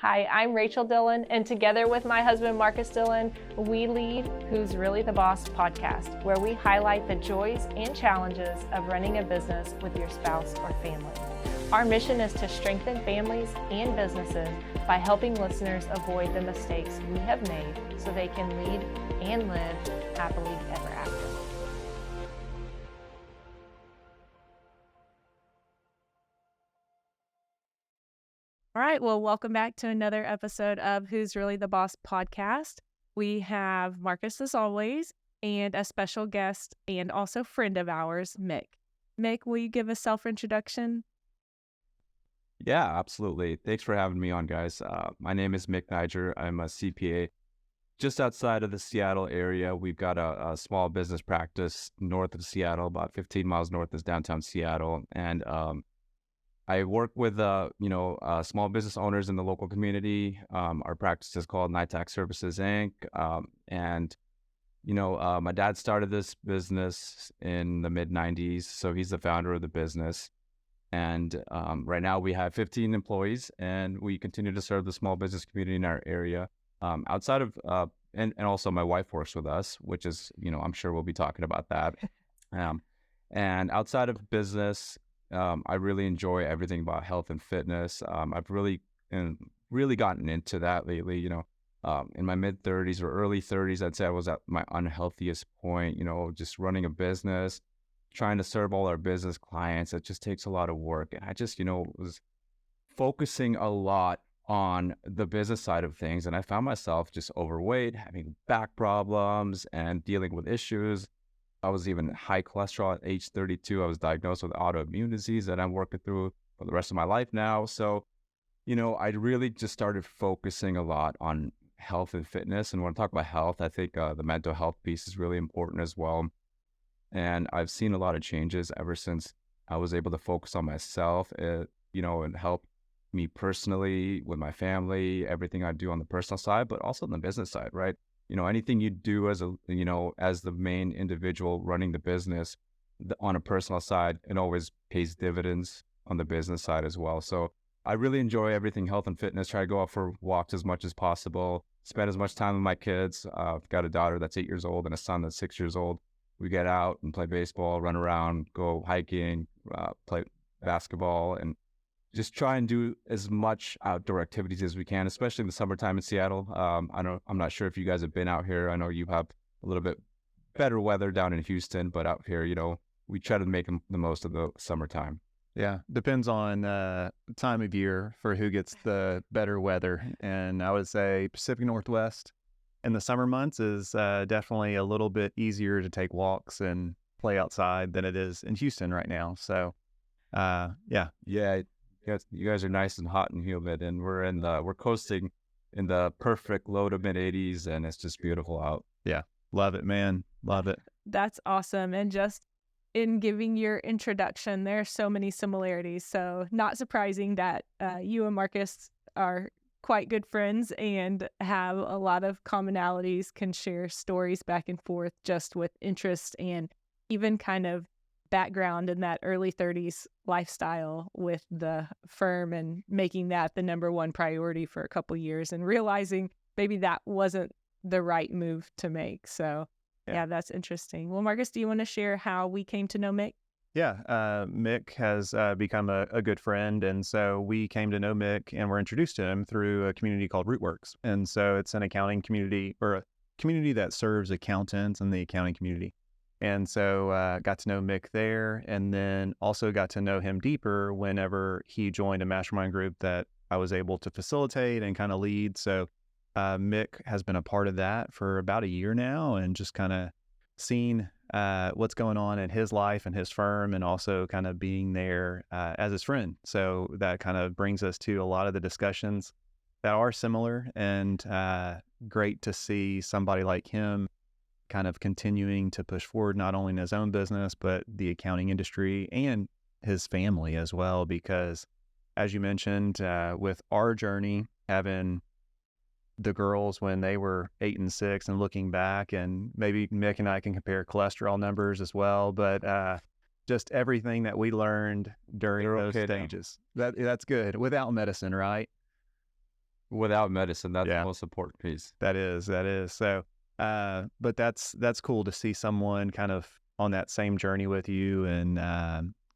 Hi, I'm Rachel Dillon, and together with my husband, Marcus Dillon, we lead Who's Really the Boss podcast, where we highlight the joys and challenges of running a business with your spouse or family. Our mission is to strengthen families and businesses by helping listeners avoid the mistakes we have made so they can lead and live happily ever after. All right, well, welcome back to another episode of Who's Really the Boss podcast. We have Marcus, as always, and a special guest and also friend of ours, Mick. Mick, will you give a self-introduction? Yeah, absolutely. Thanks for having me on, guys. My name is Mick Nijher. I'm a CPA just outside of the Seattle area. We've got a small business practice north of Seattle, about 15 miles north is downtown Seattle. And I work with, small business owners in the local community. Our practice is called Nitax Services, Inc. My dad started this business in the mid-90s, so he's the founder of the business. And right now we have 15 employees, and we continue to serve the small business community in our area. Outside of, and also my wife works with us, which is, I'm sure we'll be talking about that. And outside of business, I really enjoy everything about health and fitness. I've really gotten into that lately. In my mid 30s or early 30s, I'd say I was at my unhealthiest point. Just running a business, trying to serve all our business clients. It just takes a lot of work, and I just, was focusing a lot on the business side of things, and I found myself just overweight, having back problems, and dealing with issues. I was even high cholesterol at age 32. I was diagnosed with autoimmune disease that I'm working through for the rest of my life now. So, I really just started focusing a lot on health and fitness. And when I talk about health, I think the mental health piece is really important as well. And I've seen a lot of changes ever since I was able to focus on myself, and help me personally with my family, everything I do on the personal side, but also on the business side, right? Anything you do as as the main individual running the business on a personal side, it always pays dividends on the business side as well. So I really enjoy everything health and fitness, try to go out for walks as much as possible, spend as much time with my kids. I've got a daughter that's 8 years old and a son that's 6 years old. We get out and play baseball, run around, go hiking, play basketball, and just try and do as much outdoor activities as we can, especially in the summertime in Seattle. I'm not sure if you guys have been out here. I know you have a little bit better weather down in Houston, but out here, we try to make the most of the summertime. Yeah, depends on time of year for who gets the better weather. And I would say Pacific Northwest in the summer months is definitely a little bit easier to take walks and play outside than it is in Houston right now. So, yeah. You guys are nice and hot and humid, and we're coasting in the perfect low to mid 80s, and it's just beautiful out. Yeah, love it, man, love it. That's awesome. And just in giving your introduction, there are so many similarities. So not surprising that you and Marcus are quite good friends and have a lot of commonalities, can share stories back and forth just with interest and even kind of background in that early 30s lifestyle with the firm and making that the number one priority for a couple years and realizing maybe that wasn't the right move to make. So yeah, that's interesting. Well, Marcus, do you want to share how we came to know Mick? Yeah, Mick has become a good friend, and so we came to know Mick and were introduced to him through a community called Rootworks. And so it's an accounting community, or a community that serves accountants in the accounting community. And so got to know Mick there, and then also got to know him deeper whenever he joined a mastermind group that I was able to facilitate and kind of lead. So Mick has been a part of that for about a year now, and just kind of seen what's going on in his life and his firm, and also kind of being there as his friend. So that kind of brings us to a lot of the discussions that are similar, and great to see somebody like him kind of continuing to push forward, not only in his own business, but the accounting industry and his family as well. Because as you mentioned, with our journey, having the girls when they were 8 and 6 and looking back, and maybe Mick and I can compare cholesterol numbers as well, but just everything that we learned during those stages. That's good without medicine, right? without medicine. That's the Yeah. most important piece. That is. So, but that's cool to see someone kind of on that same journey with you. And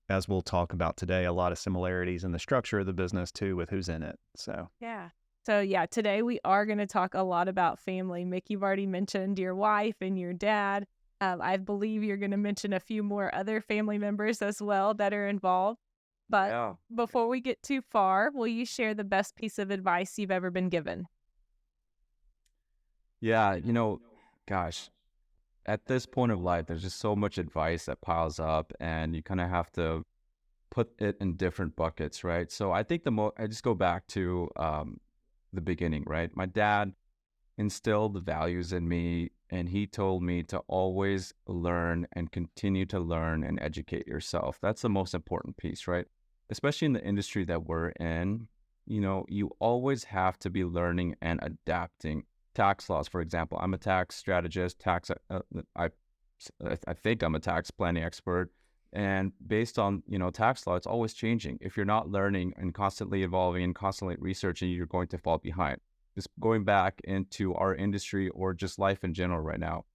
as we'll talk about today, a lot of similarities in the structure of the business too, with who's in it. So, Yeah. So yeah, today we are going to talk a lot about family. Mick, you've already mentioned your wife and your dad. I believe you're going to mention a few more other family members as well that are involved. But Yeah. before we get too far, will you share the best piece of advice you've ever been given? Yeah. Gosh, at this point of life, there's just so much advice that piles up, and you kind of have to put it in different buckets, right? So I think I just go back to the beginning, right? My dad instilled the values in me, and he told me to always learn and continue to learn and educate yourself. That's the most important piece, right? Especially in the industry that we're in, you always have to be learning and adapting. Tax laws, for example, I'm a tax strategist, I think I'm a tax planning expert. And based on, tax law, it's always changing. If you're not learning and constantly evolving and constantly researching, you're going to fall behind. Just going back into our industry or just life in general right now,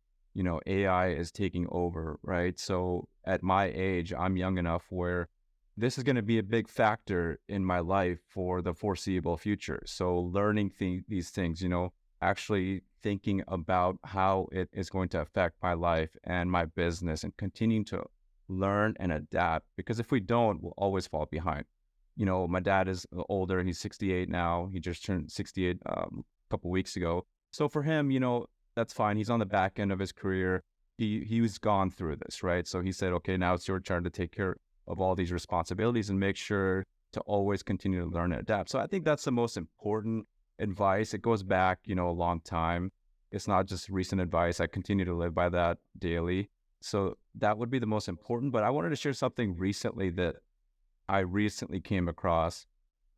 AI is taking over, right? So at my age, I'm young enough where this is going to be a big factor in my life for the foreseeable future. So learning these things, actually thinking about how it is going to affect my life and my business, and continuing to learn and adapt, because if we don't, we'll always fall behind. My dad is older. He's 68 now. He just turned 68 a couple weeks ago. So for him, that's fine. He's on the back end of his career. He was gone through this, right? So he said, okay, now it's your turn to take care of all these responsibilities and make sure to always continue to learn and adapt. So I think that's the most important advice. It goes back, a long time. It's not just recent advice. I continue to live by that daily. So that would be the most important. But I wanted to share something recently that I recently came across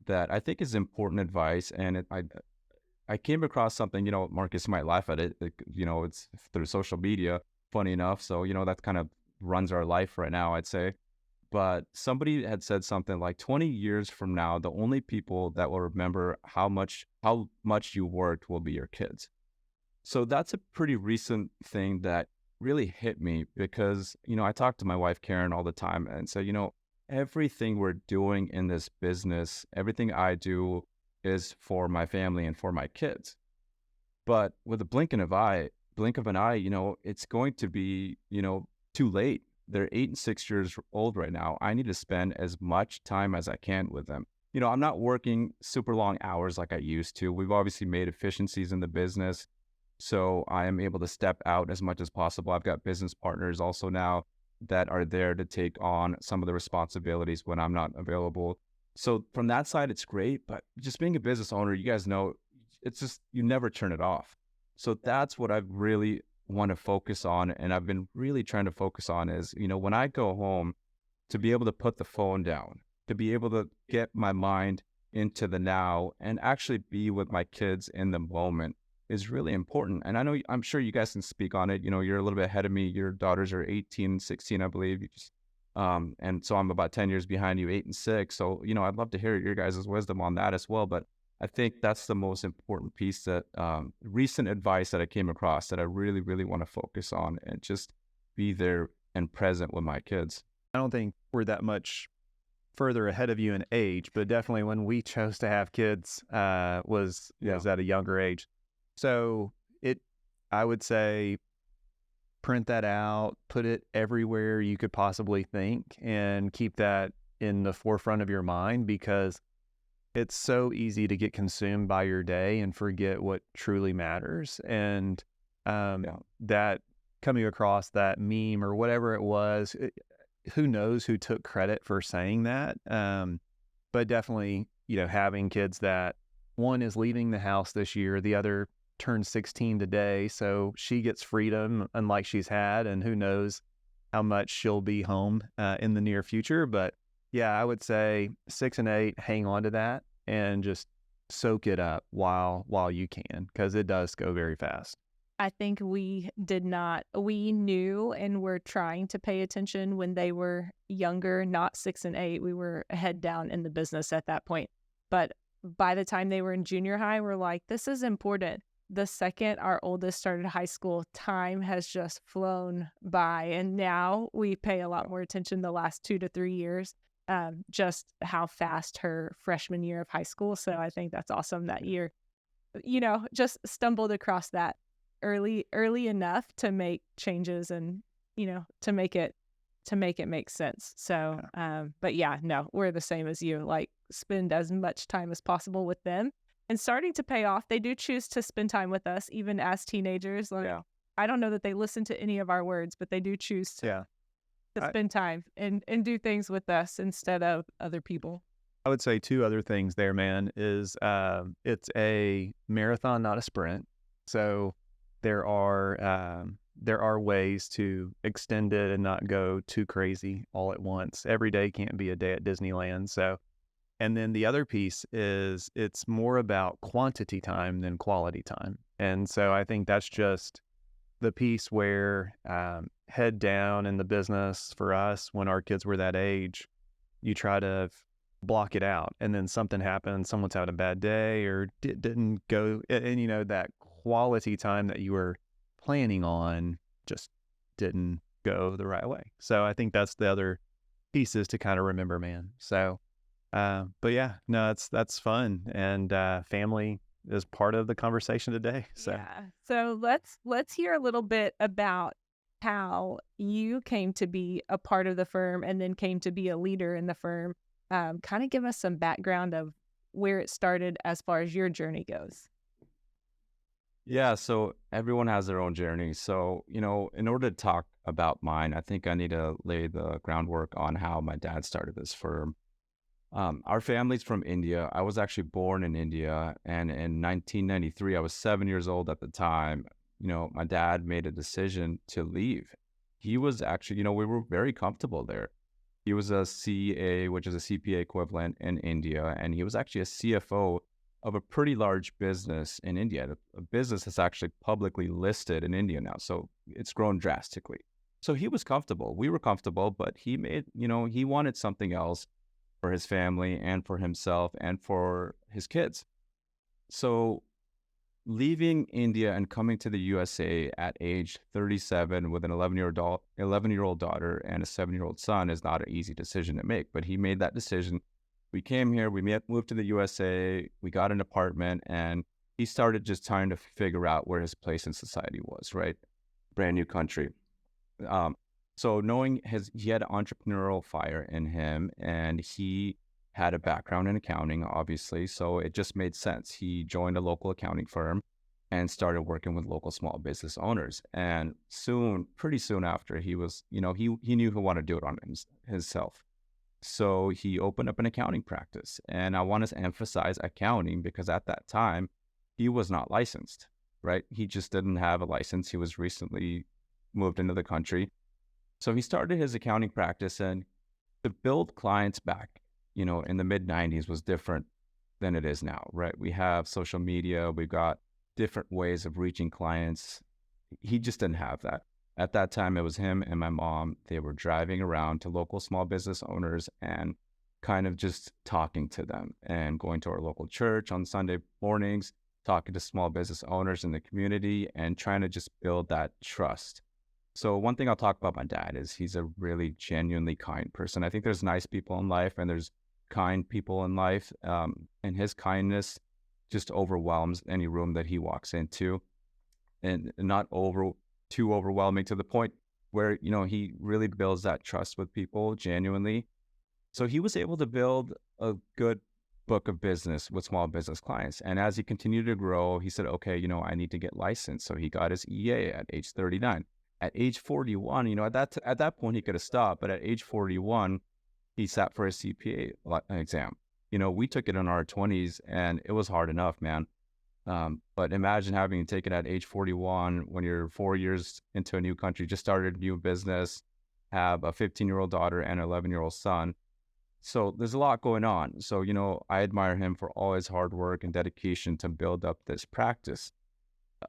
that I think is important advice. And I came across something, Marcus might laugh at it. It's through social media, funny enough. So, that kind of runs our life right now, I'd say. But somebody had said something like 20 years from now, the only people that will remember how much you worked will be your kids. So that's a pretty recent thing that really hit me, because, I talk to my wife, Karen, all the time and say, everything we're doing in this business, everything I do is for my family and for my kids. But with a blink of an eye, it's going to be, too late. They're 8 and 6 years old right now. I need to spend as much time as I can with them. I'm not working super long hours like I used to. We've obviously made efficiencies in the business, so I am able to step out as much as possible. I've got business partners also now that are there to take on some of the responsibilities when I'm not available. So from that side, it's great. But just being a business owner, you guys know, it's just, you never turn it off. So that's what I really want to focus on. And I've been really trying to focus on is, when I go home, to be able to put the phone down, to be able to get my mind into the now and actually be with my kids in the moment is really important. And I'm sure you guys can speak on it. You're a little bit ahead of me. Your daughters are 18, 16, I believe. And so I'm about 10 years behind you, 8 and 6. So, I'd love to hear your guys' wisdom on that as well. But I think that's the most important piece, that recent advice that I came across that I really, really want to focus on and just be there and present with my kids. I don't think we're that much further ahead of you in age, but definitely when we chose to have kids was at a younger age. So I would say, print that out, put it everywhere you could possibly think, and keep that in the forefront of your mind, because it's so easy to get consumed by your day and forget what truly matters. And that coming across that meme or whatever it was, who knows who took credit for saying that? But definitely, having kids that one is leaving the house this year, the other turned 16 today, so she gets freedom unlike she's had, and who knows how much she'll be home in the near future. But yeah, I would say 6 and 8, hang on to that and just soak it up while you can, because it does go very fast. I think we knew and were trying to pay attention when they were younger, not 6 and 8. We were head down in the business at that point. But by the time they were in junior high, we're like, this is important. The second our oldest started high school, time has just flown by. And now we pay a lot more attention the last 2 to 3 years, just how fast her freshman year of high school. So I think that's awesome that you're, just stumbled across that early enough to make changes and, to make it make sense. So, but yeah, no, we're the same as you, like spend as much time as possible with them. And starting to pay off, they do choose to spend time with us, even as teenagers. Like, I don't know that they listen to any of our words, but they do choose to spend time and do things with us instead of other people. I would say 2 other things there, man, is it's a marathon, not a sprint. So there are ways to extend it and not go too crazy all at once. Every day can't be a day at Disneyland. So, and then the other piece is it's more about quantity time than quality time. And so I think that's just the piece where head down in the business for us when our kids were that age, you try to block it out, and then something happens, someone's having a bad day or didn't go, and that quality time that you were planning on just didn't go the right way. So I think that's the other pieces to kind of remember, man. So but yeah, no, that's fun, and family is part of the conversation today. So yeah. So let's hear a little bit about how you came to be a part of the firm and then came to be a leader in the firm. Kind of give us some background of where it started as far as your journey goes. Yeah, so everyone has their own journey. So, in order to talk about mine, I think I need to lay the groundwork on how my dad started this firm. Our family's from India. I was actually born in India, and in 1993, I was 7 years old at the time. My dad made a decision to leave. He was actually, we were very comfortable there. He was a CA, which is a CPA equivalent in India, and he was actually a CFO of a pretty large business in India, a business that's actually publicly listed in India now. So it's grown drastically. So he was comfortable. We were comfortable, but he made, he wanted something else for his family and for himself and for his kids. So leaving India and coming to the USA at age 37 with an 11-year-old daughter and a 7-year-old son is not an easy decision to make, but he made that decision. We came here, we moved to the USA, we got an apartment, and he started just trying to figure out where his place in society was, right? Brand new country. So knowing he had entrepreneurial fire in him, and he had a background in accounting, obviously, so it just made sense. He joined a local accounting firm and started working with local small business owners. And pretty soon after, he was, he knew he wanted to do it on himself. So he opened up an accounting practice. And I want to emphasize accounting because at that time, he was not licensed, right? He just didn't have a license. He was recently moved into the country. So he started his accounting practice, and to build clients back, in the mid-90s was different than it is now, right? We have social media, we've got different ways of reaching clients. He just didn't have that. At that time, it was him and my mom. They were driving around to local small business owners and kind of just talking to them and going to our local church on Sunday mornings, talking to small business owners in the community and trying to just build that trust. So one thing I'll talk about my dad is he's a really genuinely kind person. I think there's nice people in life and there's kind people in life, and his kindness just overwhelms any room that he walks into, and not too overwhelming to the point where, he really builds that trust with people genuinely. So he was able to build a good book of business with small business clients. And as he continued to grow, he said, okay, I need to get licensed. So he got his EA at age 39. At age 41, at that point he could have stopped, but at age 41, he sat for his CPA exam. We took it in our 20s and it was hard enough, man. But imagine having to take it at age 41 when you're 4 years into a new country, just started a new business, have a 15-year-old daughter and an 11-year-old son. So there's a lot going on. So, I admire him for all his hard work and dedication to build up this practice.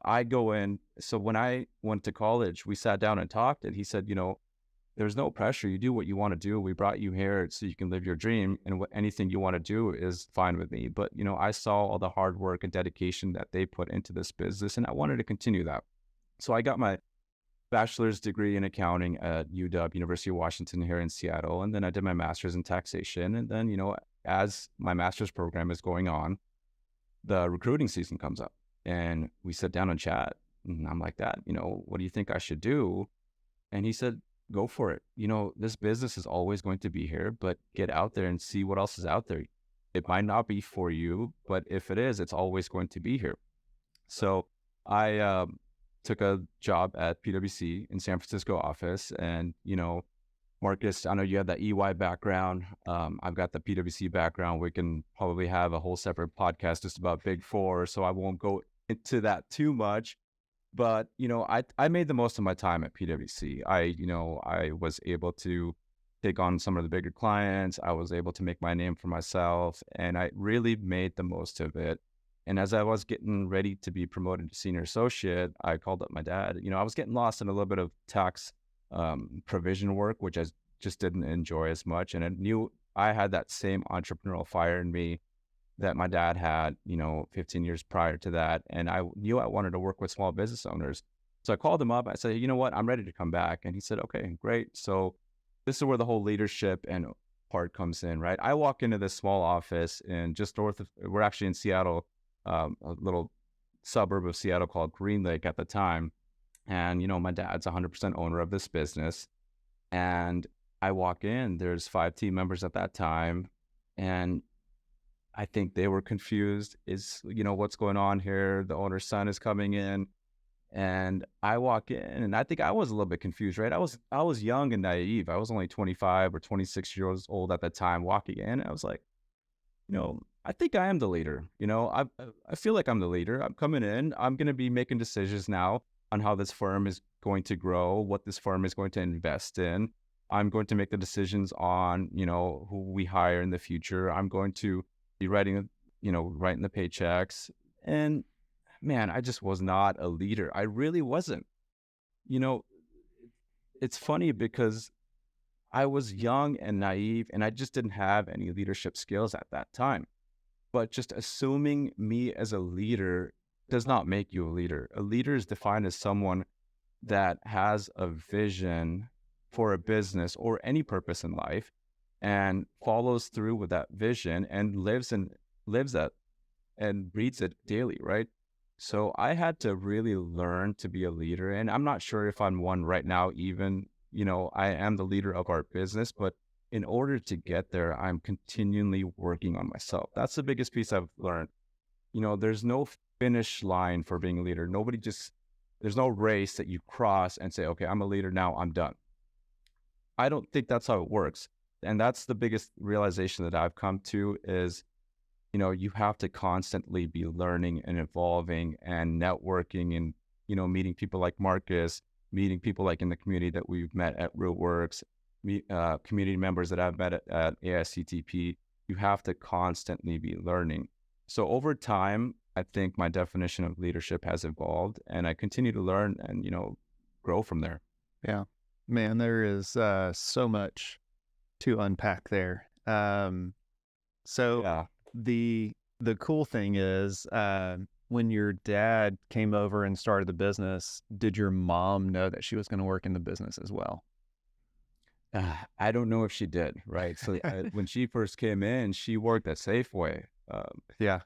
I go in. So when I went to college, we sat down and talked, and he said, there's no pressure. You do what you want to do. We brought you here so you can live your dream, and anything you want to do is fine with me. But, I saw all the hard work and dedication that they put into this business, and I wanted to continue that. So I got my bachelor's degree in accounting at UW, University of Washington here in Seattle. And then I did my master's in taxation. And then, as my master's program is going on, the recruiting season comes up and we sit down and chat. And I'm like, Dad, what do you think I should do? And he said, go for it. This business is always going to be here, but get out there and see what else is out there. It might not be for you, but if it is, it's always going to be here. So I took a job at PwC in San Francisco office. And, Marcus, I know you have that EY background. I've got the PwC background. We can probably have a whole separate podcast just about Big Four, so I won't go into that too much. But, I made the most of my time at PwC. I was able to take on some of the bigger clients. I was able to make my name for myself, and I really made the most of it. And as I was getting ready to be promoted to senior associate, I called up my dad. I was getting lost in a little bit of tax provision work, which I just didn't enjoy as much. And I knew I had that same entrepreneurial fire in me that my dad had, 15 years prior to that. And I knew I wanted to work with small business owners. So I called him up. I said, you know what, I'm ready to come back. And he said, okay, great. So this is where the whole leadership and part comes in, right? I walk into this small office in just north of, we're actually in Seattle, a little suburb of Seattle called Green Lake at the time. And, my dad's 100% owner of this business. And I walk in, there's 5 team members at that time. And I think they were confused. What's going on here? The owner's son is coming in. And I walk in, and I think I was a little bit confused, right? I was young and naive. I was only 25 or 26 years old at the time walking in. I was like, I think I am the leader. I feel like I'm the leader. I'm coming in. I'm going to be making decisions now on how this firm is going to grow, what this firm is going to invest in. I'm going to make the decisions on, who we hire in the future. I'm going to be writing the paychecks. And man, I just was not a leader. I really wasn't. It's funny because I was young and naive, and I just didn't have any leadership skills at that time. But just assuming me as a leader does not make you a leader. A leader is defined as someone that has a vision for a business or any purpose in life and follows through with that vision and lives that and breathes it daily, right? So I had to really learn to be a leader, and I'm not sure if I'm one right now even. I am the leader of our business, but in order to get there, I'm continually working on myself. That's the biggest piece I've learned. There's no finish line for being a leader. There's no race that you cross and say, okay, I'm a leader now, I'm done. I don't think that's how it works. And that's the biggest realization that I've come to is, you have to constantly be learning and evolving and networking and, meeting people like Marcus, meeting people like in the community that we've met at Rootworks, community members that I've met at ASCTP. You have to constantly be learning. So over time, I think my definition of leadership has evolved, and I continue to learn and, grow from there. Yeah, man, there is so much to unpack there. So Yeah. The cool thing is, when your dad came over and started the business, did your mom know that she was going to work in the business as well? I don't know if she did, right? So when she first came in, she worked at Safeway.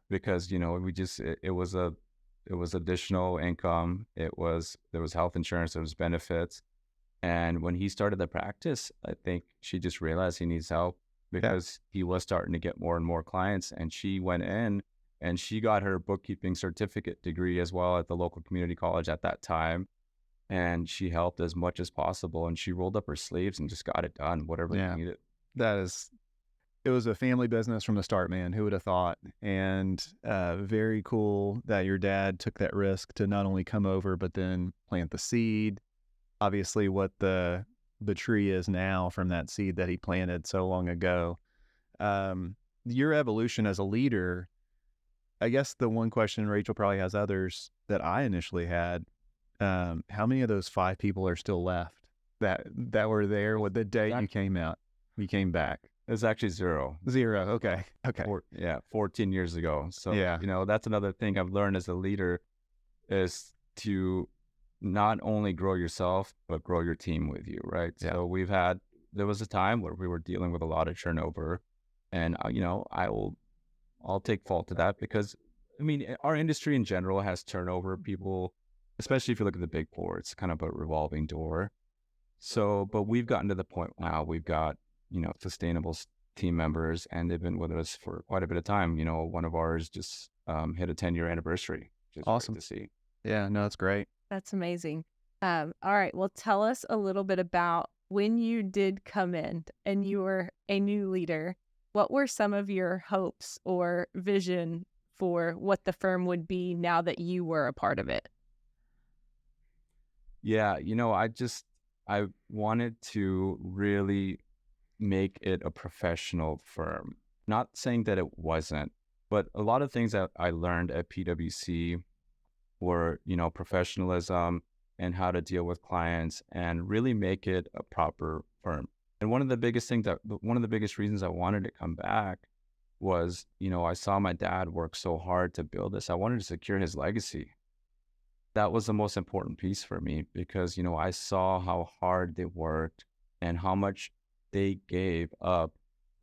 Because it was additional income. There was health insurance, there was benefits, and when he started the practice, I think she just realized he needs help because he was starting to get more and more clients. And she went in and she got her bookkeeping certificate degree as well at the local community college at that time. And she helped as much as possible, and she rolled up her sleeves and just got it done, whatever they needed. It was a family business from the start, man. Who would have thought? And very cool that your dad took that risk to not only come over, but then plant the seed. Obviously, what the tree is now from that seed that he planted so long ago. Your evolution as a leader, I guess the one question, Rachel probably has others, that I initially had, how many of those 5 people are still left? that were there with the day you came back? It's actually 0. 0. Okay. 14 years ago. So, Yeah. That's another thing I've learned as a leader is to not only grow yourself, but grow your team with you, right? Yeah. So there was a time where we were dealing with a lot of turnover, and, I'll take fault to that because, our industry in general has turnover. People, especially if you look at the Big Four, it's kind of a revolving door. So, but we've gotten to the point now, we've got, sustainable team members, and they've been with us for quite a bit of time. One of ours just hit a 10-year anniversary, which is Awesome great to see. Yeah, no, that's great. That's amazing. All right. Well, tell us a little bit about when you did come in and you were a new leader. What were some of your hopes or vision for what the firm would be now that you were a part of it? Yeah, I wanted to really make it a professional firm. Not saying that it wasn't, but a lot of things that I learned at PwC were, professionalism and how to deal with clients and really make it a proper firm. And one of the biggest reasons I wanted to come back was, I saw my dad work so hard to build this. I wanted to secure his legacy. That was the most important piece for me because, I saw how hard they worked and how much they gave up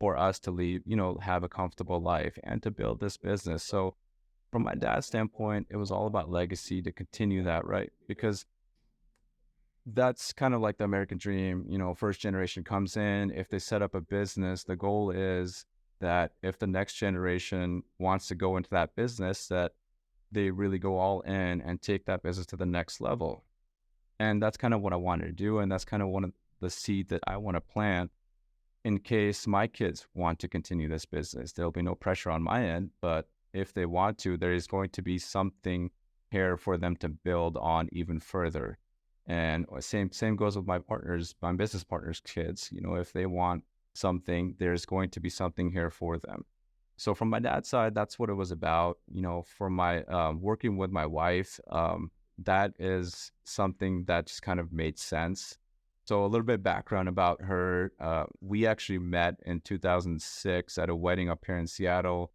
for us to leave, have a comfortable life and to build this business. So from my dad's standpoint, it was all about legacy to continue that, right? Because that's kind of like the American dream. First generation comes in. If they set up a business, the goal is that if the next generation wants to go into that business, that they really go all in and take that business to the next level. And that's kind of what I wanted to do. And that's kind of one of the seed that I want to plant in case my kids want to continue this business. There'll be no pressure on my end, but if they want to, there is going to be something here for them to build on even further. And same goes with my business partners' kids. If they want something, there's going to be something here for them. So from my dad's side, that's what it was about. For my working with my wife, that is something that just kind of made sense. So a little bit of background about her. We actually met in 2006 at a wedding up here in Seattle,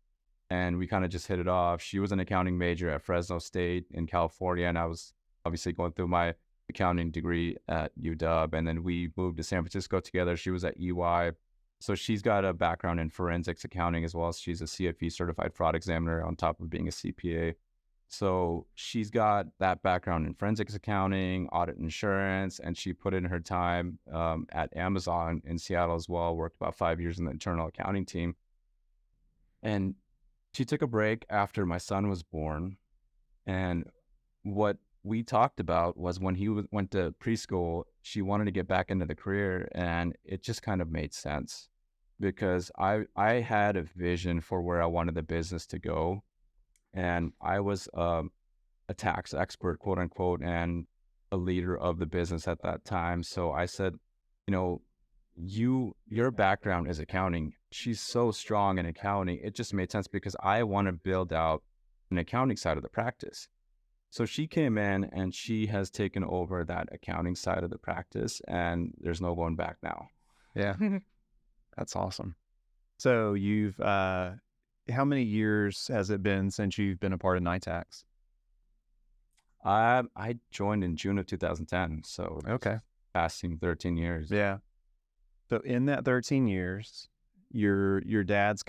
and we kind of just hit it off. She was an accounting major at Fresno State in California, and I was obviously going through my accounting degree at UW, and then we moved to San Francisco together. She was at EY. So she's got a background in forensics accounting as well as she's a CFE certified fraud examiner on top of being a CPA. So she's got that background in forensics accounting, audit insurance, and she put in her time at Amazon in Seattle as well, worked about 5 years in the internal accounting team. And she took a break after my son was born. And what we talked about was when he went to preschool, she wanted to get back into the career, and it just kind of made sense because I had a vision for where I wanted the business to go, and I was a tax expert, quote unquote, and a leader of the business at that time. So I said, your background is accounting. She's so strong in accounting. It just made sense because I want to build out an accounting side of the practice. So she came in and she has taken over that accounting side of the practice, and there's no going back now. Yeah, that's awesome. So you've, how many years has it been since you've been a part of Nitax? I joined in June of 2010, so okay, passing 13 years. Yeah. So in that 13 years, your dad's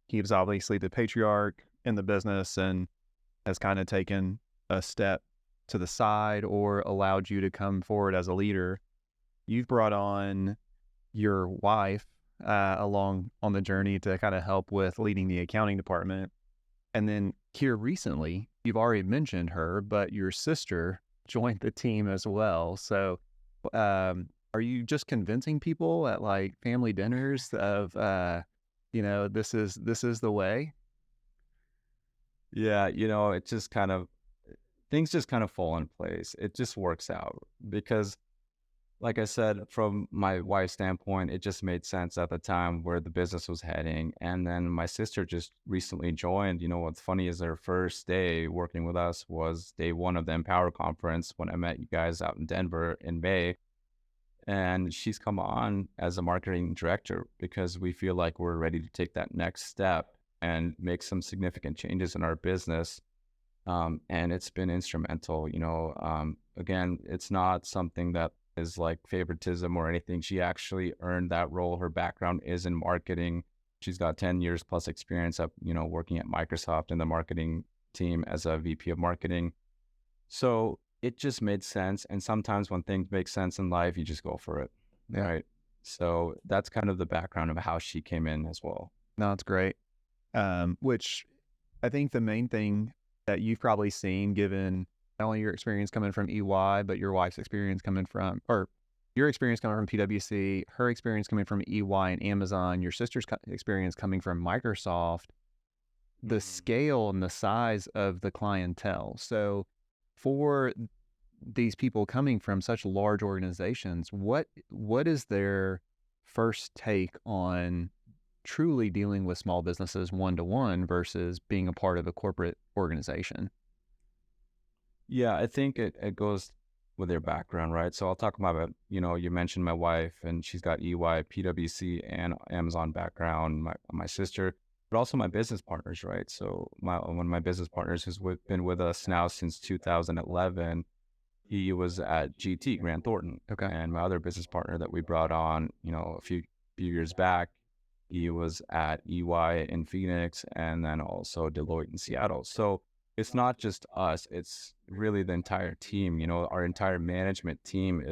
he was obviously the patriarch in the business and has kind of taken a step to the side or allowed you to come forward as a leader. You've brought on your wife along on the journey to kind of help with leading the accounting department. And then here recently, you've already mentioned her, but your sister joined the team as well. So are you just convincing people at like family dinners of, this is the way? Yeah, it just things just kind of fall in place. It just works out because, like I said, from my wife's standpoint, it just made sense at the time where the business was heading. And then my sister just recently joined. What's funny is her first day working with us was day one of the Empower conference when I met you guys out in Denver in May. And she's come on as a marketing director because we feel like we're ready to take that next step and make some significant changes in our business. And it's been instrumental, again, it's not something that is like favoritism or anything. She actually earned that role. Her background is in marketing. She's got 10 years plus experience of, working at Microsoft in the marketing team as a VP of marketing. So it just made sense. And sometimes when things make sense in life, you just go for it. Yeah. Right. So that's kind of the background of how she came in as well. No, it's great. Which I think the main thing that you've probably seen, given not only your experience coming from EY, but your wife's experience coming from, or your experience coming from PwC, her experience coming from EY and Amazon, your sister's experience coming from Microsoft, the scale and the size of the clientele. So for these people coming from such large organizations, what is their first take on truly dealing with small businesses one-to-one versus being a part of a corporate organization? Yeah, I think it goes with their background, right? So I'll talk about, you mentioned my wife, and she's got EY, PwC, and Amazon background, my sister, but also my business partners, right? So one of my business partners who's been with us now since 2011, he was at GT, Grant Thornton. Okay. And my other business partner that we brought on, a few years back, he was at EY in Phoenix and then also Deloitte in Seattle. So it's not just us, it's really the entire team. Our entire management team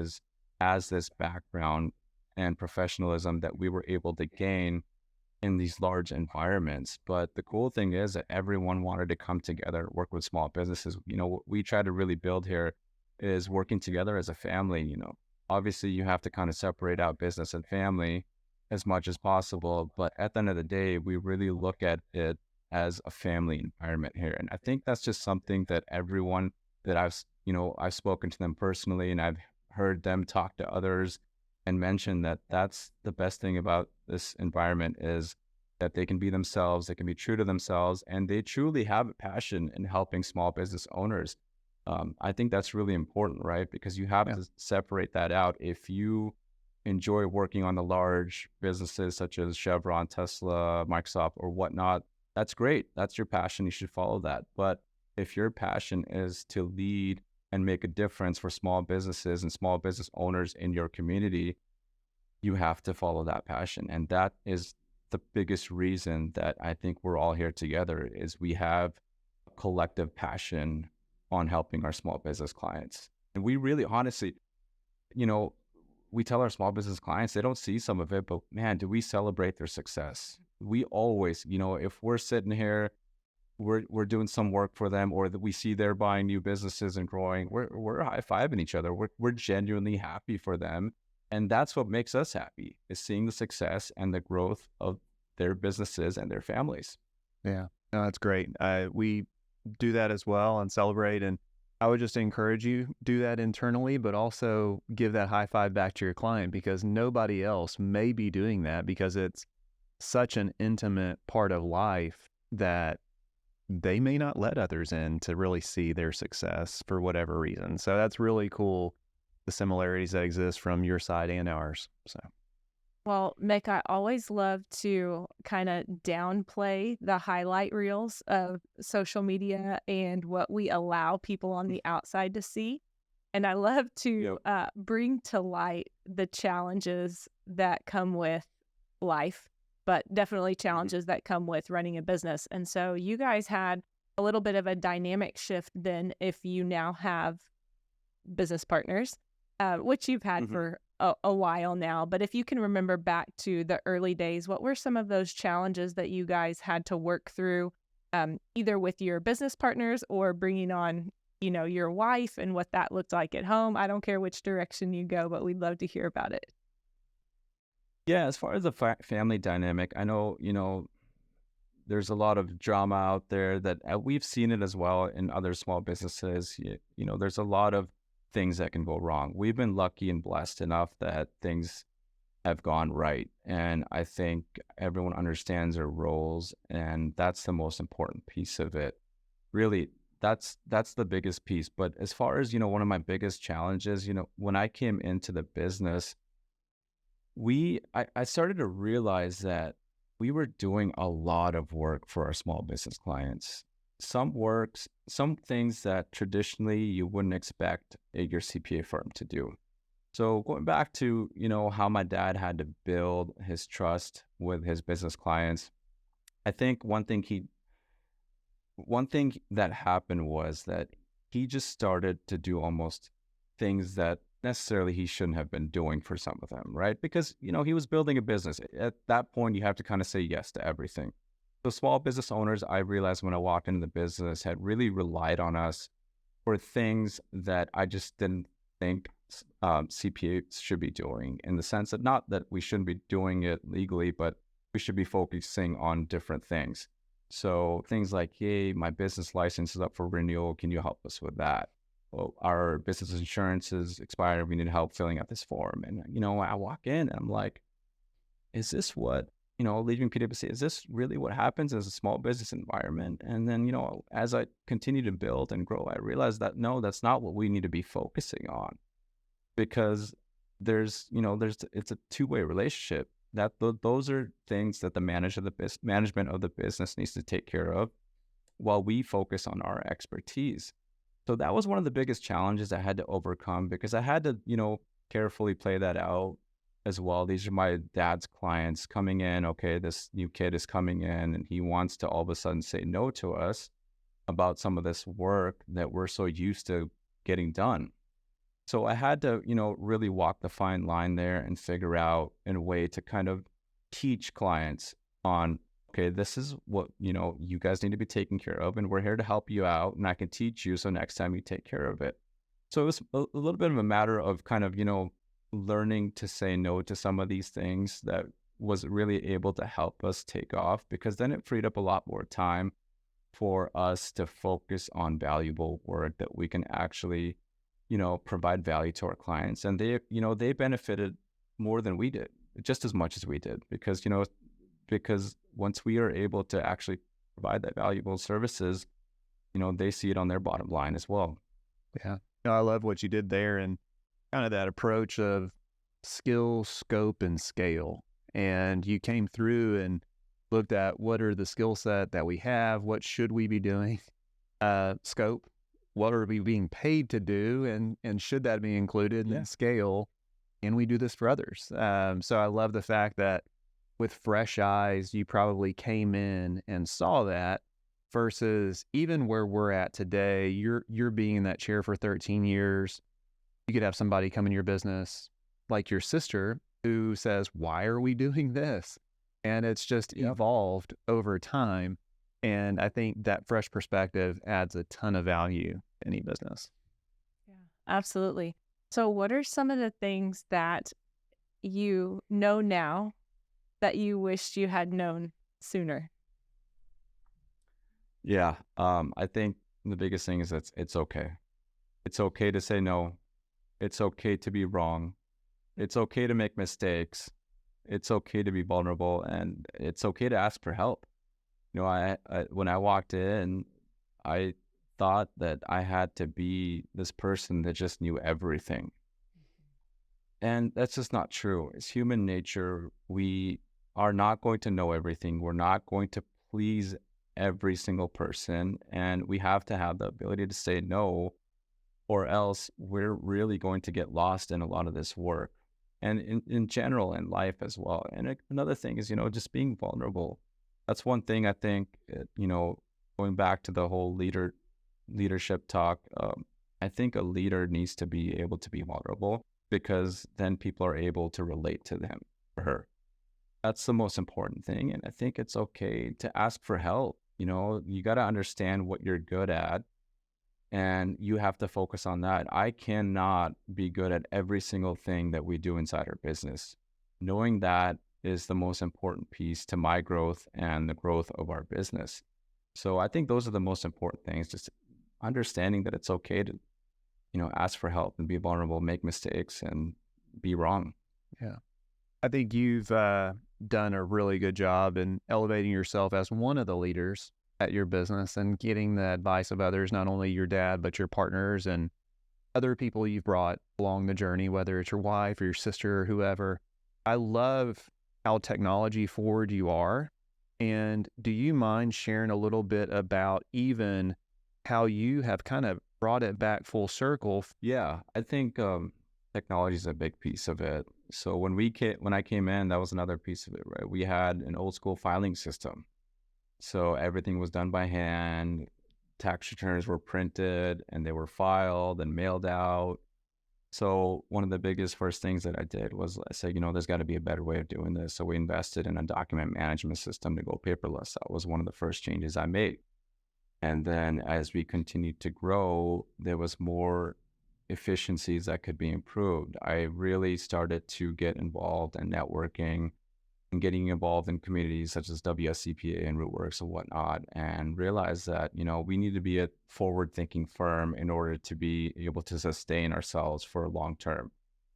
has this background and professionalism that we were able to gain in these large environments. But the cool thing is that everyone wanted to come together, work with small businesses. What we try to really build here is working together as a family. Obviously you have to kind of separate out business and family as much as possible, but at the end of the day, we really look at it as a family environment here. And I think that's just something that everyone that I've spoken to them personally, and I've heard them talk to others and mention that that's the best thing about this environment, is that they can be themselves, they can be true to themselves, and they truly have a passion in helping small business owners. I think that's really important, right? Because you have to separate that out. If you enjoy working on the large businesses such as Chevron, Tesla, Microsoft, or whatnot, that's great. That's your passion. You should follow that. But if your passion is to lead and make a difference for small businesses and small business owners in your community, you have to follow that passion. And that is the biggest reason that I think we're all here together, is we have a collective passion on helping our small business clients. And we really, honestly, we tell our small business clients, they don't see some of it, but man, do we celebrate their success. We always, if we're sitting here, we're doing some work for them, or that we see they're buying new businesses and growing, we're high-fiving each other. We're genuinely happy for them. And that's what makes us happy, is seeing the success and the growth of their businesses and their families. Yeah, no, that's great. We do that as well and celebrate. And I would just encourage you, do that internally, but also give that high five back to your client, because nobody else may be doing that, because it's such an intimate part of life that they may not let others in to really see their success for whatever reason. So that's really cool, the similarities that exist from your side and ours. So. Well, Mick, I always love to kind of downplay the highlight reels of social media and what we allow people on the outside to see. And I love to bring to light the challenges that come with life, but definitely challenges that come with running a business. And so you guys had a little bit of a dynamic shift then, if you now have business partners, which you've had for a while now. But if you can remember back to the early days, what were some of those challenges that you guys had to work through, either with your business partners or bringing on, your wife, and what that looked like at home? I don't care which direction you go, but we'd love to hear about it. Yeah, as far as the family dynamic, I know, there's a lot of drama out there that we've seen it as well in other small businesses. There's a lot of things that can go wrong. We've been lucky and blessed enough that things have gone right. And I think everyone understands their roles, and that's the most important piece of it. Really, that's the biggest piece. But as far as, one of my biggest challenges, when I came into the business, I started to realize that we were doing a lot of work for our small business clients. Some things that traditionally you wouldn't expect your CPA firm to do. So going back to, how my dad had to build his trust with his business clients, I think one thing that happened was that he just started to do almost things that necessarily he shouldn't have been doing for some of them, right? Because, he was building a business. At that point, you have to kind of say yes to everything. So small business owners, I realized when I walked into the business, had really relied on us for things that I just didn't think CPAs should be doing, in the sense that not that we shouldn't be doing it legally, but we should be focusing on different things. So things like, hey, my business license is up for renewal. Can you help us with that? Well, our business insurance is expired. We need help filling out this form. And, I walk in and I'm like, is this what, leaving PwC, is this really what happens as a small business environment? And then, as I continue to build and grow, I realized that, no, that's not what we need to be focusing on, because it's a two-way relationship. That those are things that the management of the business needs to take care of, while we focus on our expertise. So that was one of the biggest challenges I had to overcome, because I had to, carefully play that out as well. These are my dad's clients coming in. Okay, this new kid is coming in and he wants to all of a sudden say no to us about some of this work that we're so used to getting done. So I had to, really walk the fine line there and figure out a way to kind of teach clients on, okay, this is what, you guys need to be taking care of, and we're here to help you out, and I can teach you, so next time you take care of it. So it was a little bit of a matter of kind of, learning to say no to some of these things that was really able to help us take off, because then it freed up a lot more time for us to focus on valuable work that we can actually, provide value to our clients. And they benefited more than we did, just as much as we did, because, because once we are able to actually provide that valuable services, they see it on their bottom line as well. Yeah. I love what you did there, and kind of that approach of skill, scope, and scale. And you came through and looked at what are the skill set that we have, what should we be doing, scope, what are we being paid to do, and should that be included, and then scale, and we do this for others. So I love the fact that with fresh eyes, you probably came in and saw that, versus even where we're at today, you're being in that chair for 13 years. You could have somebody come in your business like your sister who says, why are we doing this? And it's just evolved over time. And I think that fresh perspective adds a ton of value to any business. Yeah, absolutely. So what are some of the things that you know now that you wished you had known sooner? Yeah. I think the biggest thing is that it's okay. It's okay to say no. It's okay to be wrong. It's okay to make mistakes. It's okay to be vulnerable, and it's okay to ask for help. I when I walked in, I thought that I had to be this person that just knew everything. And that's just not true. It's human nature. We are not going to know everything. We're not going to please every single person. And we have to have the ability to say no, or else we're really going to get lost in a lot of this work. And in general, in life as well. And another thing is, just being vulnerable. That's one thing I think, going back to the whole leadership talk, I think a leader needs to be able to be vulnerable, because then people are able to relate to them or her. That's the most important thing. And I think it's okay to ask for help. You got to understand what you're good at, and you have to focus on that. I cannot be good at every single thing that we do inside our business. Knowing that is the most important piece to my growth and the growth of our business. So I think those are the most important things, just understanding that it's okay to, ask for help and be vulnerable, make mistakes, and be wrong. Yeah. I think you've done a really good job in elevating yourself as one of the leaders at your business and getting the advice of others, not only your dad, but your partners and other people you've brought along the journey, whether it's your wife or your sister or whoever. I love how technology forward you are. And do you mind sharing a little bit about even how you have kind of brought it back full circle? Yeah, I think technology is a big piece of it. So when I came in, that was another piece of it, right? We had an old school filing system. So everything was done by hand. Tax returns were printed and they were filed and mailed out. So one of the biggest first things that I did was I said, there's got to be a better way of doing this. So we invested in a document management system to go paperless. That was one of the first changes I made. And then as we continued to grow, there was more efficiencies that could be improved. I really started to get involved in networking and getting involved in communities such as WSCPA and Rootworks and whatnot, and realized that, we need to be a forward-thinking firm in order to be able to sustain ourselves for long term.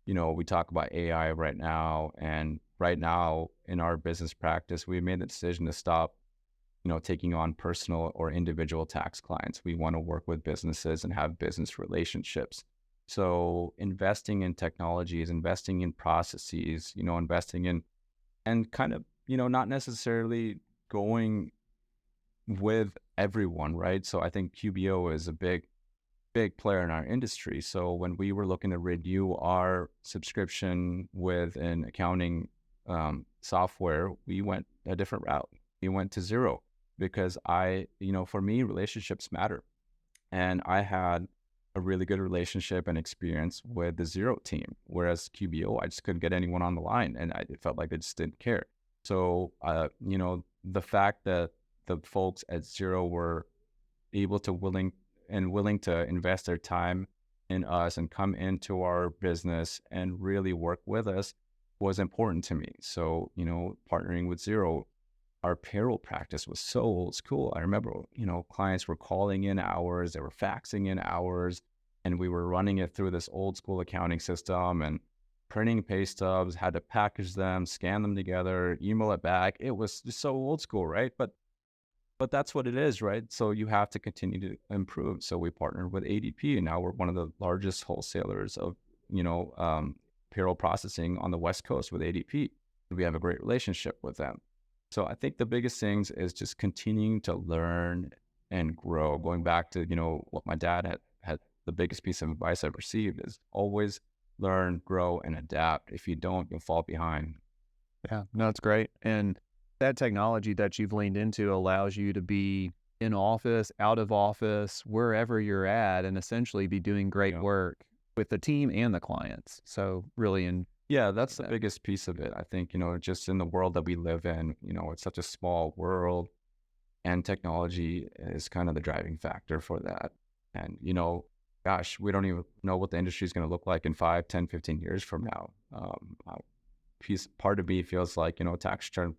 We talk about AI right now, and right now in our business practice, we made the decision to stop taking on personal or individual tax clients. We want to work with businesses and have business relationships. So investing in technology is investing in processes, investing in, and kind of, not necessarily going with everyone, right? So I think QBO is a big player in our industry. So when we were looking to renew our subscription with an accounting software, we went a different route. We went to Xero because for me, relationships matter. And I had a really good relationship and experience with the Xero team, whereas QBO, I just couldn't get anyone on the line, and it felt like they just didn't care. So, the fact that the folks at Xero were able to willing to invest their time in us and come into our business and really work with us was important to me. So, partnering with Xero, our payroll practice was so old school. I remember, clients were calling in hours, they were faxing in hours, and we were running it through this old school accounting system and printing pay stubs, had to package them, scan them together, email it back. It was just so old school, right? But that's what it is, right? So you have to continue to improve. So we partnered with ADP, and now we're one of the largest wholesalers of, payroll processing on the West Coast with ADP. We have a great relationship with them. So I think the biggest things is just continuing to learn and grow. Going back to, what my dad had the biggest piece of advice I've received is always learn, grow, and adapt. If you don't, you'll fall behind. Yeah, no, it's great. And that technology that you've leaned into allows you to be in office, out of office, wherever you're at, and essentially be doing great work with the team and the clients. So really yeah, that's the biggest piece of it. I think, just in the world that we live in, it's such a small world, and technology is kind of the driving factor for that. And, gosh, we don't even know what the industry is going to look like in 5, 10, 15 years from now. Part of me feels like, tax return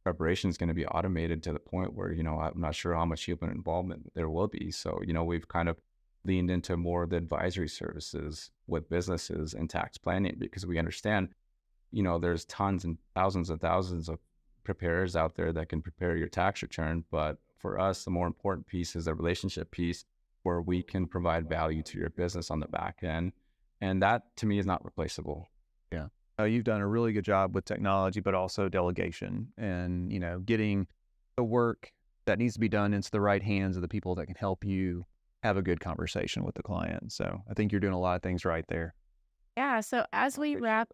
preparation is going to be automated to the point where, I'm not sure how much human involvement there will be. So, we've kind of leaned into more of the advisory services with businesses and tax planning, because we understand, there's tons and thousands of preparers out there that can prepare your tax return. But for us, the more important piece is the relationship piece, where we can provide value to your business on the back end. And that to me is not replaceable. Yeah. You've done a really good job with technology, but also delegation and, getting the work that needs to be done into the right hands of the people that can help you have a good conversation with the client. So I think you're doing a lot of things right there. Yeah. So as we wrap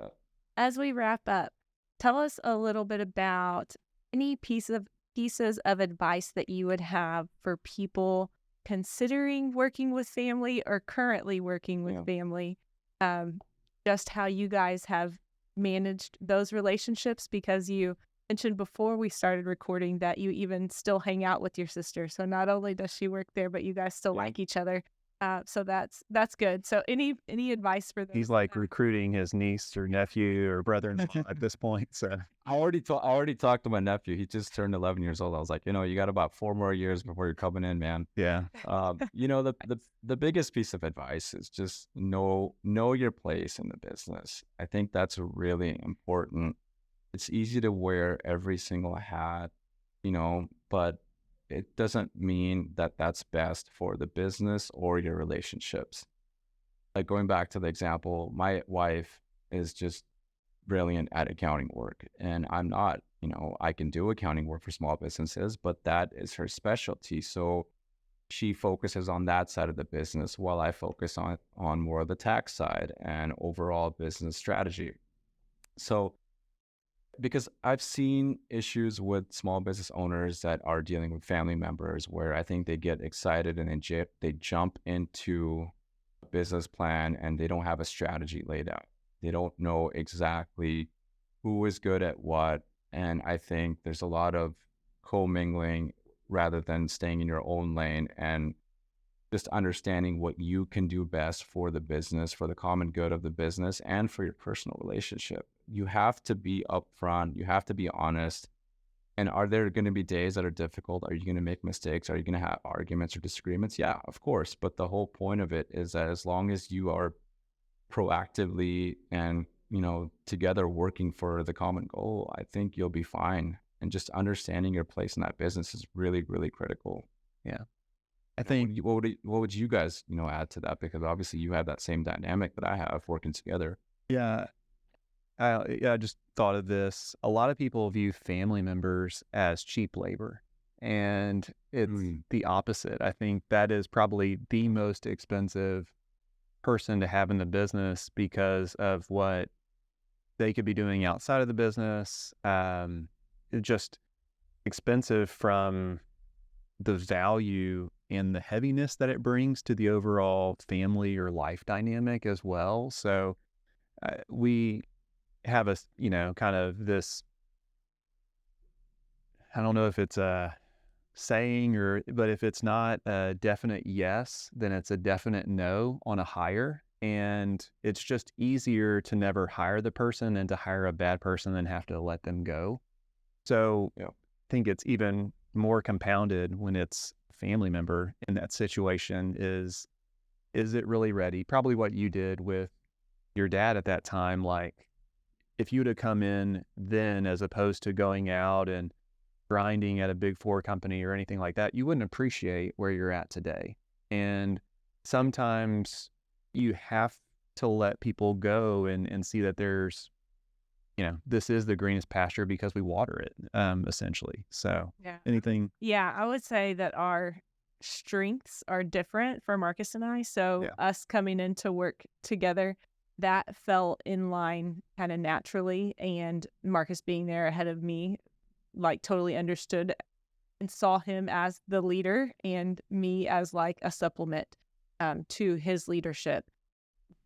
up, tell us a little bit about any pieces of advice that you would have for people considering working with family or currently working with family. Just how you guys have managed those relationships, because you mentioned before we started recording that you even still hang out with your sister. So not only does she work there, but you guys still like each other. So that's good. So any advice for them? He's like recruiting his niece or nephew or brother-in-law at this point. So I already talked to my nephew. He just turned 11 years old. I was like, you got about 4 more years before you're coming in, man. Yeah. The biggest piece of advice is just know your place in the business. I think that's really important. It's easy to wear every single hat, but it doesn't mean that that's best for the business or your relationships. Like going back to the example, my wife is just brilliant at accounting work, and I'm not. I can do accounting work for small businesses, but that is her specialty. So she focuses on that side of the business while I focus on more of the tax side and overall business strategy. So because I've seen issues with small business owners that are dealing with family members where I think they get excited and they jump into a business plan and they don't have a strategy laid out. They don't know exactly who is good at what. And I think there's a lot of commingling rather than staying in your own lane and just understanding what you can do best for the business, for the common good of the business, and for your personal relationship. You have to be upfront. You have to be honest. And are there going to be days that are difficult? Are you going to make mistakes? Are you going to have arguments or disagreements? Yeah, of course. But the whole point of it is that as long as you are proactively and, together working for the common goal, I think you'll be fine. And just understanding your place in that business is really, really critical. Yeah. I think what would you guys, add to that? Because obviously you have that same dynamic that I have working together. Yeah, I just thought of this. A lot of people view family members as cheap labor, and it's the opposite. I think that is probably the most expensive person to have in the business because of what they could be doing outside of the business. It's just expensive from the value and the heaviness that it brings to the overall family or life dynamic as well. So we have a, kind of this, I don't know if it's a saying but if it's not a definite yes, then it's a definite no on a hire. And it's just easier to never hire the person than to hire a bad person and have to let them go. So I think it's even more compounded when it's a family member in that situation. Is it really ready? Probably what you did with your dad at that time. Like if you'd have come in then as opposed to going out and grinding at a big four company or anything like that, you wouldn't appreciate where you're at today. And sometimes you have to let people go and see that there's, this is the greenest pasture because we water it, essentially. So anything? Yeah, I would say that our strengths are different for Marcus and I. So us coming into work together, that fell in line kind of naturally. And Marcus being there ahead of me, like totally understood and saw him as the leader and me as like a supplement to his leadership.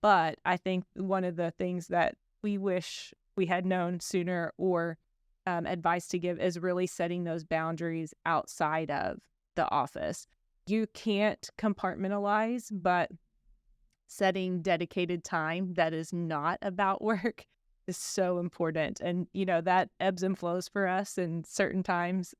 But I think one of the things that we wish we had known sooner or advice to give is really setting those boundaries outside of the office. You can't compartmentalize, but setting dedicated time that is not about work is so important. And, that ebbs and flows for us. And certain times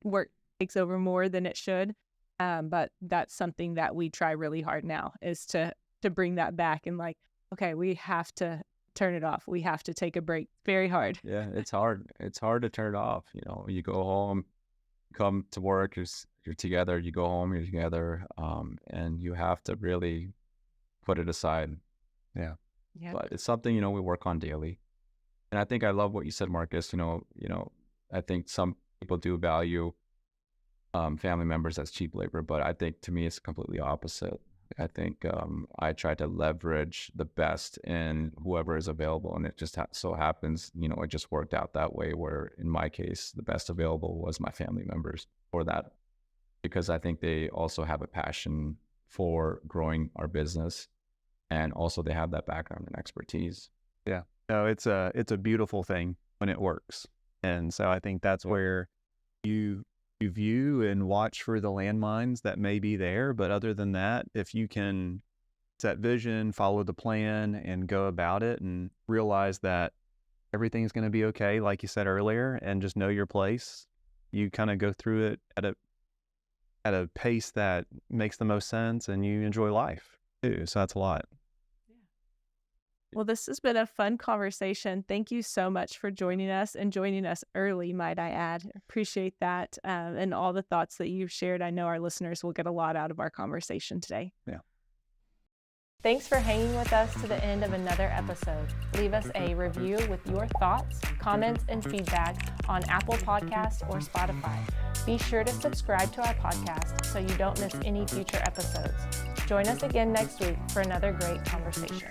work takes over more than it should. But that's something that we try really hard now is to bring that back and like, okay, we have to turn it off. We have to take a break. Very hard. Yeah, it's hard. It's hard to turn it off. You go home, come to work, you're together, you go home, you're together. And you have to really put it aside. Yeah. But it's something, we work on daily. And I think I love what you said, Marcus. I think some people do value family members as cheap labor, but I think to me it's completely opposite. I think I try to leverage the best in whoever is available, and it just so happens, it just worked out that way. Where in my case, the best available was my family members for that, because I think they also have a passion for growing our business, and also they have that background and expertise. Yeah, no, it's a beautiful thing when it works, and so I think that's where you view and watch for the landmines that may be there. But other than that, if you can set vision, follow the plan, and go about it and realize that everything's going to be okay, like you said earlier, and just know your place, you kind of go through it at a pace that makes the most sense and you enjoy life too. So that's a lot. Well, this has been a fun conversation. Thank you so much for joining us and joining us early, might I add. Appreciate that and all the thoughts that you've shared. I know our listeners will get a lot out of our conversation today. Yeah. Thanks for hanging with us to the end of another episode. Leave us a review with your thoughts, comments, and feedback on Apple Podcasts or Spotify. Be sure to subscribe to our podcast so you don't miss any future episodes. Join us again next week for another great conversation.